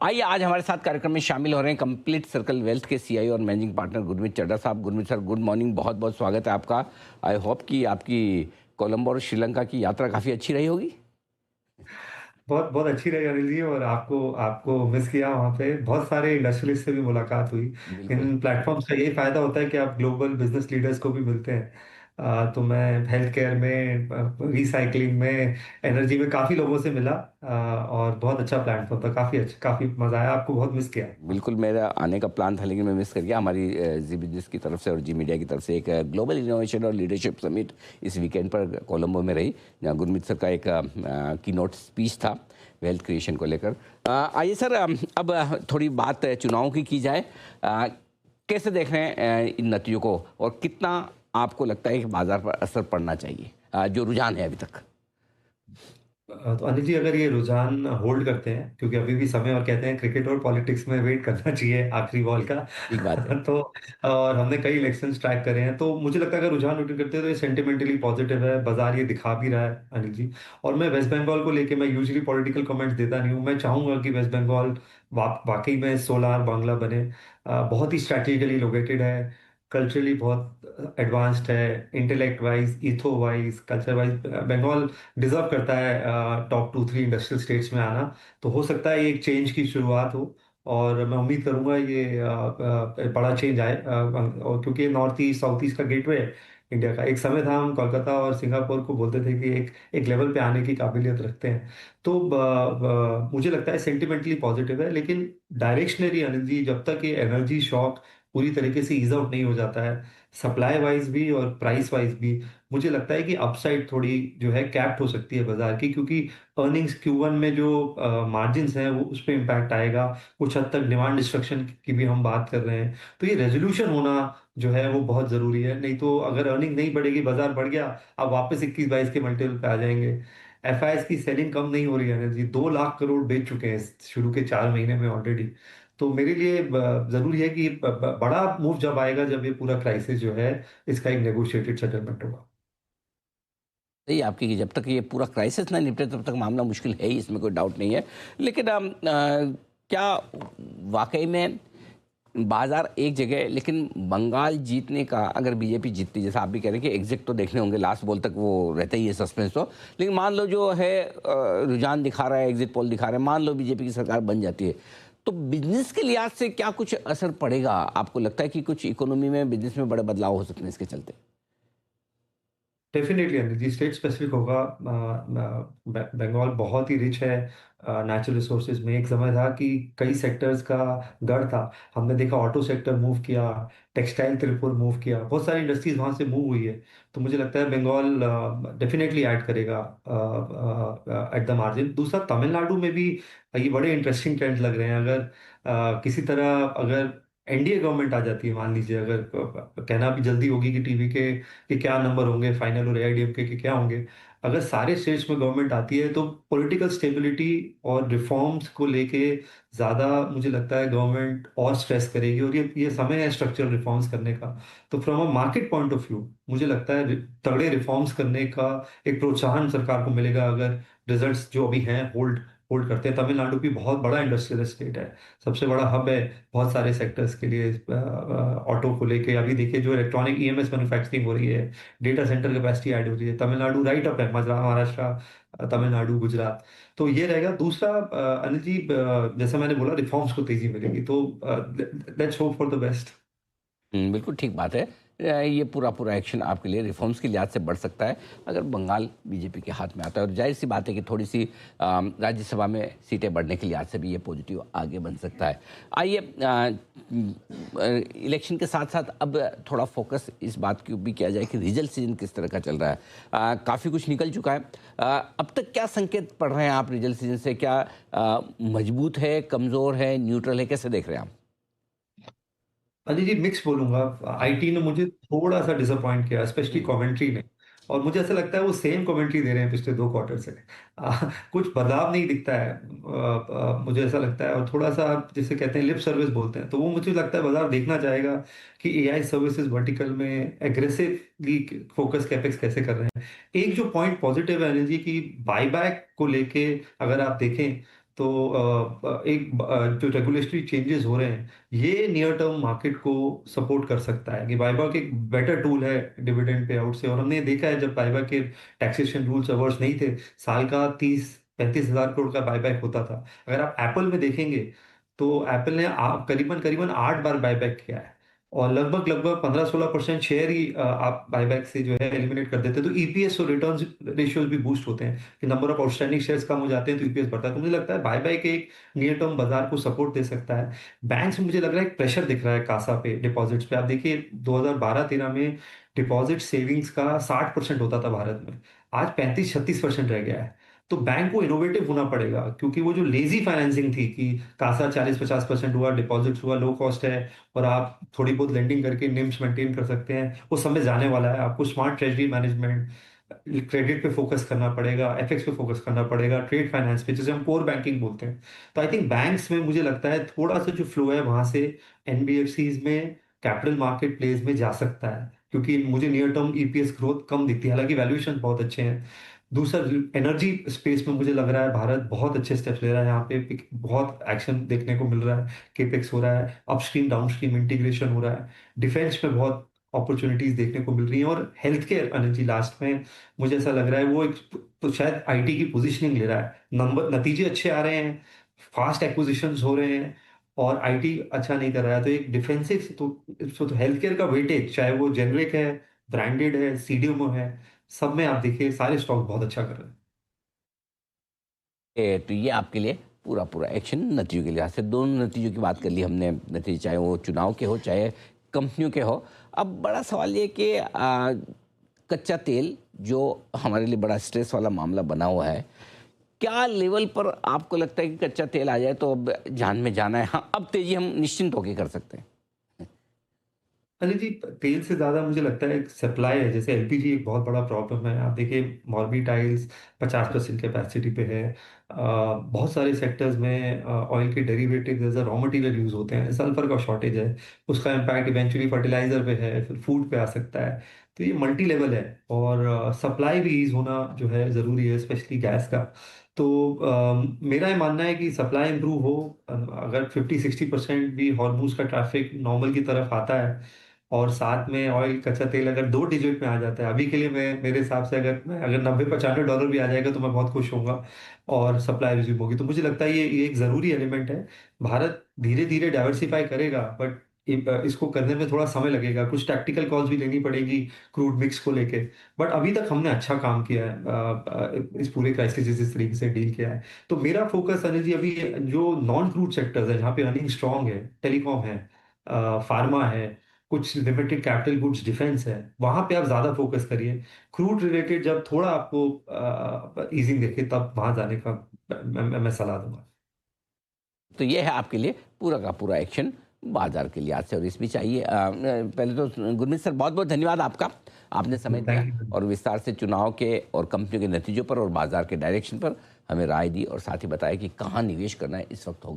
आइए आज हमारे साथ कार्यक्रम में शामिल हो रहे हैं कंप्लीट सर्कल वेल्थ के सीईओ और मैनेजिंग पार्टनर गुरमीत चड्ढा साहब। गुरमीत सर, गुड मॉर्निंग, बहुत बहुत स्वागत है आपका। आई होप कि आपकी कोलंबो और श्रीलंका की यात्रा काफ़ी अच्छी रही होगी। बहुत बहुत अच्छी रही अनिल जी। और आपको आपको मिस किया वहाँ पे। बहुत सारे इंडस्ट्रियलिस्ट से भी मुलाकात हुई। बिल्कुल। इन प्लेटफॉर्म्स का यही फायदा होता है कि आप ग्लोबल बिजनेस लीडर्स को भी मिलते हैं। तो मैं हेल्थ केयर में, रिसाइकलिंग में, एनर्जी में काफ़ी लोगों से मिला। और बहुत अच्छा प्लेटफॉर्म था। काफ़ी अच्छा, काफ़ी मज़ा आया। आपको बहुत मिस किया। बिल्कुल, मेरा आने का प्लान था लेकिन मैं मिस कर गया। हमारी जी बिजनेस की तरफ से और जी मीडिया की तरफ से एक ग्लोबल इनोवेशन और लीडरशिप समिट इस वीकेंड पर कोलंबो में रही, जहाँ गुरमीत सर का एक की नोट स्पीच था वेल्थ क्रिएशन को लेकर। आइए सर, अब थोड़ी बात चुनाव की जाए। कैसे देख रहे हैं इन नतीजों को और कितना आपको लगता है कि बाजार पर असर पड़ना चाहिए, जो रुझान है अभी तक? तो अनिल जी, अगर ये रुझान होल्ड करते हैं, क्योंकि अभी भी समय, और कहते हैं क्रिकेट और पॉलिटिक्स में वेट करना चाहिए आखिरी बॉल का। ठीक बात है। तो और हमने कई इलेक्शंस ट्रैक करे हैं, तो मुझे लगता है अगर रुझान होल्ड करते हैं तो ये सेंटिमेंटली पॉजिटिव है। बाजार ये दिखा भी रहा है अनिल जी। और मैं वेस्ट बंगाल को लेके, मैं यूजुअली पॉलिटिकल कमेंट्स देता नहीं हूँ। मैं चाहूंगा कि वेस्ट बंगाल वाकई में सोलार बांग्ला बने। बहुत ही स्ट्रैटेजिकली लोकेटेड है, कल्चरली बहुत एडवांस्ड है, intellect wise, ethos wise, culture wise. Bengal deserve करता है टॉप 2-3 इंडस्ट्रियल स्टेट्स में आना। तो हो सकता है ये एक चेंज की शुरुआत हो। और मैं उम्मीद करूंगा ये बड़ा चेंज आए। और क्योंकि नॉर्थ ईस्ट साउथ ईस्ट का गेटवे है इंडिया का। एक समय था हम कोलकाता और सिंगापुर को बोलते थे कि एक एक लेवल पे आने की काबिलियत रखते हैं। तो मुझे लगता है सेंटिमेंटली पॉजिटिव है, लेकिन डायरेक्शनरी अनिल जी, जब तक ये एनर्जी शॉक पूरी तरीके से ईज आउट नहीं हो जाता है, सप्लाई वाइज भी और प्राइस वाइज भी, मुझे लगता है कि अपसाइड थोड़ी जो है कैप्ट हो सकती है बाजार की। क्योंकि अर्निंग्स Q1 में जो मार्जिन्स हैं वो उस पर इम्पैक्ट आएगा। कुछ हद तक डिमांड डिस्ट्रक्शन की भी हम बात कर रहे हैं। तो ये रेजोल्यूशन होना जो है वो बहुत जरूरी है। नहीं तो अगर अर्निंग नहीं बढ़ेगी, बाजार बढ़ गया, अब वापस 21-22 के मल्टीपल पे आ जाएंगे। एफआईएस की सेलिंग कम नहीं हो रही है जी। 2 लाख करोड़ बेच चुके हैं शुरू के 4 महीने में ऑलरेडी। तो मेरे लिए जरूरी है कि बड़ा मूव जब आएगा, जब ये पूरा क्राइसिस जो है, इसका एक नेगोशिएटेड सेटलमेंट होगा। सही आपकी कि जब तक ये पूरा क्राइसिस ना निपटे तब तक मामला मुश्किल है ही, इसमें कोई डाउट नहीं है। लेकिन क्या वाकई में बाजार एक जगह है, लेकिन बंगाल जीतने का अगर बीजेपी जीतती, जैसा आप भी कह रहे हैं कि एग्जिट तो देखने होंगे, लास्ट बॉल तक वो रहता ही है सस्पेंस तो। लेकिन मान लो जो है रुझान दिखा रहा है, एग्जिट पोल दिखा रहा है, मान लो बीजेपी की सरकार बन जाती है, तो बिजनेस के लिहाज से क्या कुछ असर पड़ेगा? आपको लगता है कि कुछ इकोनॉमी में, बिजनेस में बड़े बदलाव हो सकते हैं इसके चलते? Definitely Anil ji, state specific होगा। बंगाल बहुत ही रिच है नेचुरल रिसोर्सेज में। एक समय था कि कई सेक्टर्स का गढ़ था। हमने देखा ऑटो सेक्टर मूव किया, टेक्सटाइल त्रिपुर मूव किया, बहुत सारी इंडस्ट्रीज वहां से मूव हुई है। तो मुझे लगता है बंगाल डेफिनेटली ऐड करेगा एट द मार्जिन। दूसरा, तमिलनाडु में भी ये बड़े इंटरेस्टिंग ट्रेंड लग रहे हैं। अगर किसी तरह अगर एनडीए गवर्नमेंट आ जाती है, मान लीजिए, अगर कहना भी जल्दी होगी कि टीवी के क्या नंबर होंगे फाइनल और एआईडीएमके के क्या होंगे। अगर सारे स्टेट्स में गवर्नमेंट आती है तो पॉलिटिकल स्टेबिलिटी और रिफॉर्म्स को लेके ज्यादा मुझे लगता है गवर्नमेंट और स्ट्रेस करेगी। और ये समय है स्ट्रक्चरल रिफॉर्म्स करने का। तो from a market point of view मुझे लगता है तगड़े रिफॉर्म्स करने का एक प्रोत्साहन सरकार को मिलेगा, अगर रिजल्ट्स जो अभी हैं होल्ड होल्ड करते हैं। तमिलनाडु भी बहुत बड़ा इंडस्ट्रियल स्टेट है, सबसे बड़ा हब है बहुत सारे सेक्टर्स के लिए। ऑटो को लेके अभी देखिए, जो इलेक्ट्रॉनिक ईएमएस मैन्युफैक्चरिंग हो रही है, डेटा सेंटर कैपेसिटी ऐड हो रही है। तमिलनाडु राइट अप है, महाराष्ट्र, तमिलनाडु, गुजरात। तो ये रहेगा। दूसरा अनिल जी, जैसा मैंने बोला, रिफॉर्म्स को तेजी मिलेगी। तो let's hope for the best. बिल्कुल ठीक बात है। ये पूरा पूरा एक्शन आपके लिए रिफॉर्म्स की लिहाज से बढ़ सकता है अगर बंगाल बीजेपी के हाथ में आता है, और जाहिर सी बात है कि थोड़ी सी राज्यसभा में सीटें बढ़ने के लिहाज से भी ये पॉजिटिव आगे बन सकता है। आइए, इलेक्शन के साथ साथ अब थोड़ा फोकस इस बात की भी किया जाए कि रिजल्ट सीजन किस तरह का चल रहा है। काफ़ी कुछ निकल चुका है। अब तक क्या संकेत पढ़ रहे हैं आप रिजल्ट सीजन से? क्या मजबूत है, कमज़ोर है, न्यूट्रल है, कैसे देख रहे हैं आप? अजय जी, मिक्स बोलूंगा। आईटी ने मुझे थोड़ा सा डिसअपॉइंट किया, स्पेशली हम्म। कमेंट्री ने। और मुझे ऐसा लगता है वो सेम कमेंट्री दे रहे हैं पिछले 2 क्वार्टर से। कुछ बदलाव नहीं दिखता है। मुझे ऐसा लगता है, और थोड़ा सा जिसे कहते हैं लिप सर्विस बोलते हैं, तो वो मुझे लगता है बाजार देखना चाहेगा कि एआई सर्विसेज वर्टिकल में एग्रेसिवली फोकस कैपेक्स कैसे कर रहे हैं। एक जो पॉइंट पॉजिटिव है अनिल जी, की बायबैक को लेके अगर आप देखें तो जो रेगुलेटरी चेंजेस हो रहे हैं, ये नियर टर्म मार्केट को सपोर्ट कर सकता है कि बायबैक एक बेटर टूल है डिविडेंड पे आउट से। और हमने देखा है जब बायबैक के टैक्सेशन रूल्स अवर्स नहीं थे, साल का 30-35 हज़ार करोड़ का बायबैक होता था। अगर आप एप्पल में देखेंगे तो एप्पल ने करीबन करीबन 8 बार बायबैक किया है, और लगभग लगभग 15-16% शेयर ही आप बायबैक से जो है एलिमिनेट कर देते हैं। तो ईपीएस और रिटर्न्स रेशियोज भी बूस्ट होते हैं कि नंबर ऑफ आउटस्टैंडिंग शेयर्स कम हो जाते हैं तो ईपीएस बढ़ता है। तो मुझे लगता है बायबैक एक नियर टर्म बाजार को सपोर्ट दे सकता है। बैंक्स में मुझे लग रहा है एक प्रेशर दिख रहा है कासा पे, डिपॉजिट्स पे। आप देखिए 2012-13 में डिपॉजिट सेविंग्स का 60% होता था भारत में, आज 35-36% रह गया है। तो बैंक को इनोवेटिव होना पड़ेगा, क्योंकि वो जो लेजी फाइनेंसिंग थी कि कासा 40-50% हुआ, डिपॉजिट्स हुआ, लो कॉस्ट है और आप थोड़ी बहुत लेंडिंग करके निम्स मेंटेन कर सकते हैं, वो समय जाने वाला है। आपको स्मार्ट ट्रेजरी मैनेजमेंट, क्रेडिट पे फोकस करना पड़ेगा, एफएक्स पे फोकस करना पड़ेगा, ट्रेड फाइनेंस पे, जिसे हम कोर बैंकिंग बोलते हैं। तो आई थिंक बैंक्स में मुझे लगता है थोड़ा सा जो फ्लो है वहां से एनबीएफसीज में, कैपिटल मार्केट प्लेस में जा सकता है, क्योंकि मुझे नियर टर्म ईपीएस ग्रोथ कम दिखती है, हालांकि वैल्यूएशन बहुत अच्छे हैं। दूसरा, एनर्जी स्पेस में मुझे लग रहा है भारत बहुत अच्छे स्टेप्स ले रहा है, यहाँ पे बहुत एक्शन देखने को मिल रहा है, केपेक्स हो रहा है, अपस्ट्रीम डाउनस्ट्रीम इंटीग्रेशन हो रहा है, डिफेंस में बहुत अपॉर्चुनिटीज देखने को मिल रही हैं, और हेल्थ केयर एनर्जी लास्ट में मुझे ऐसा लग रहा है वो एक, तो शायद आईटी की पोजीशनिंग ले रहा है, नंबर नतीजे अच्छे आ रहे हैं, फास्ट एक्विजिशंस हो रहे हैं, और आईटी अच्छा नहीं कर रहा है। तो एक डिफेंसिव, तो हेल्थ केयर का वेटेज, चाहे वो जेनरिक है, ब्रांडेड है, सीडीएमओ है, सब में आप देखिए सारे स्टॉक बहुत अच्छा कर रहे हैं। तो ये आपके लिए पूरा पूरा एक्शन नतीजों के लिहाज से, दोनों नतीजों की बात कर ली हमने, नतीजे चाहे वो चुनाव के हो चाहे कंपनियों के हो। अब बड़ा सवाल ये कि कच्चा तेल जो हमारे लिए बड़ा स्ट्रेस वाला मामला बना हुआ है, क्या लेवल पर आपको लगता है कि कच्चा तेल आ जाए तो अब जान में जाना है, हाँ अब तेजी हम निश्चिंत होकर कर सकते हैं? अरे जी, तेल से ज्यादा मुझे लगता है सप्लाई है। जैसे एलपीजी एक बहुत बड़ा प्रॉब्लम है, आप देखिए मॉर्बी टाइल्स 50% कैपेसिटी पे है। बहुत सारे सेक्टर्स में ऑयल के derivative as a raw material use होते हैं, सल्फर का शॉर्टेज है, उसका इम्पैक्ट इवेंचुअली फर्टिलाइजर पे है, फिर फूड पे आ सकता है। तो ये मल्टी लेवल है, और सप्लाई भी ईज होना जो है जरूरी है, स्पेशली गैस का। तो मेरा ये मानना है कि सप्लाई इंप्रूव हो, अगर 50-60% भी हॉर्मूज का ट्रैफिक नॉर्मल की तरफ आता है, और साथ में ऑयल कच्चा तेल अगर 2 डिजिट में आ जाता है, अभी के लिए मैं, मेरे हिसाब से अगर 90-95 डॉलर भी आ जाएगा तो मैं बहुत खुश होऊंगा, और सप्लाई रिज्यूम होगी, तो मुझे लगता है ये एक जरूरी एलिमेंट है। भारत धीरे धीरे डाइवर्सिफाई करेगा, बट इसको करने में थोड़ा समय लगेगा, कुछ टैक्टिकल कॉल्स भी लेनी पड़ेगी क्रूड मिक्स को लेके। बट अभी तक हमने अच्छा काम किया है, इस पूरे क्राइसिस जिस तरीके से डील किया है। तो मेरा फोकस एनर्जी अभी जो नॉन क्रूड सेक्टर्स है, जहाँ पे अर्निंग स्ट्रांग है, टेलीकॉम है, फार्मा है, कुछ लिमिटेड कैपिटल गुड्स, डिफेंस है, वहां पे आप ज्यादा फोकस करिए। क्रूड रिलेटेड जब थोड़ा आपको ईजिंग देखे तब वहां जाने का मैं सलाह दूंगा। तो ये है आपके लिए पूरा का पूरा एक्शन बाजार के लिहाज से। और इसमें चाहिए पहले तो गुरमीत सर बहुत बहुत धन्यवाद आपका, आपने समय दिया थैंक यू। और विस्तार से चुनाव के और कंपनियों के नतीजों पर और बाजार के डायरेक्शन पर हमें राय दी, और साथ ही बताया कि कहाँ निवेश करना है इस वक्त होगा।